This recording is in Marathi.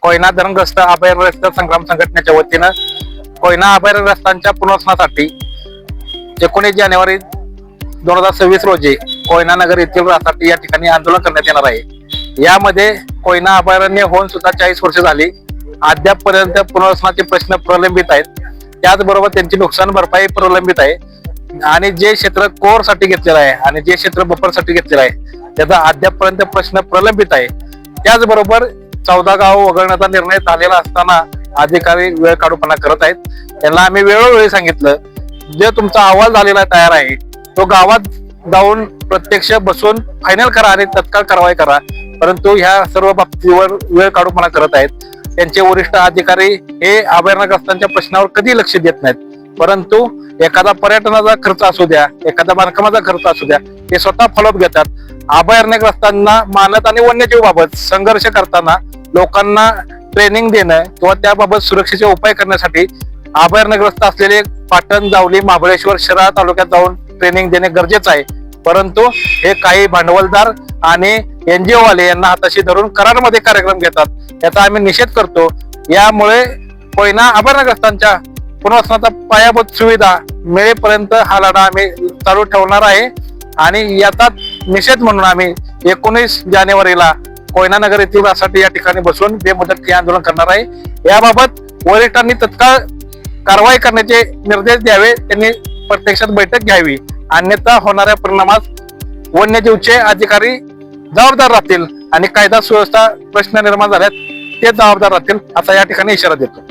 कोयना धरणग्रस्त अभयारण्यग्रस्त संग्राम संघटनेच्या वतीनं कोयना अभयारण्यग्रस्तांच्या पुनर्वसनासाठी 19 जानेवारी 2026 रोजी कोयना नगर येथील राहण्यासाठी या ठिकाणी आंदोलन करण्यात येणार आहे। यामध्ये कोयना अभयारण्य होऊन सुद्धा 40 वर्ष झाली, अद्यापपर्यंत पुनर्वसनाचे प्रश्न प्रलंबित आहेत। त्याचबरोबर त्यांची नुकसान भरपाई प्रलंबित आहे आणि जे क्षेत्र कोर साठी घेतलेलं आहे आणि जे क्षेत्र बफर साठी घेतलेलं आहे त्याचा अद्यापपर्यंत प्रश्न प्रलंबित आहे। त्याचबरोबर 14 गाव वगळण्याचा निर्णय झालेला असताना अधिकारी वेळ काढूपणा करत आहेत। त्यांना आम्ही वेळोवेळी सांगितलं, जे तुमचा अहवाल झालेला तयार आहे तो गावात जाऊन प्रत्यक्ष बसून फायनल करा आणि तत्काळ कारवाई करा, परंतु ह्या सर्व बाबतीवर वेळ काढूपणा करत आहेत। त्यांचे वरिष्ठ अधिकारी हे अभयारण्यग्रस्तांच्या प्रश्नावर कधी लक्ष देत नाहीत, परंतु एखादा पर्यटनाचा खर्च असू द्या, एखादा बांधकामाचा खर्च असू द्या, ते स्वतः फॉलोअप घेतात। अभयारण्यग्रस्तांना मानत आणि वन्यजीव बाबत संघर्ष करताना लोकांना ट्रेनिंग देणं किंवा त्याबाबत सुरक्षेचे उपाय करण्यासाठी अभयारण्यग्रस्त असलेले पाटण, जावली, महाबळेश्वर, शिराळा तालुक्यात जाऊन ट्रेनिंग देणे गरजेचं आहे। परंतु हे काही भांडवलदार आणि NGO वाले यांना हाताशी धरून करारमध्ये कार्यक्रम घेतात, याचा आम्ही निषेध करतो। यामुळे कोयना अभयारण्यग्रस्तांच्या पुनर्वसनाचा पायाभूत सुविधा मिळेपर्यंत हा लढा आम्ही चालू ठेवणार आहे आणि याचा निषेध म्हणून आम्ही 19 जानेवारीला कोयना नगर येथील राहण्यासाठी या ठिकाणी बसून बेमुदत ठिय्या आंदोलन करणार आहे। याबाबत वरिष्ठांनी तत्काळ कारवाई करण्याचे निर्देश द्यावे, त्यांनी प्रत्यक्षात बैठक घ्यावी, अन्यथा होणाऱ्या परिणामास वन्यजीवचे अधिकारी जबाबदार राहतील आणि कायदा सुव्यवस्था प्रश्न निर्माण झाल्यास ते जबाबदार राहतील, असा या ठिकाणी इशारा देतो।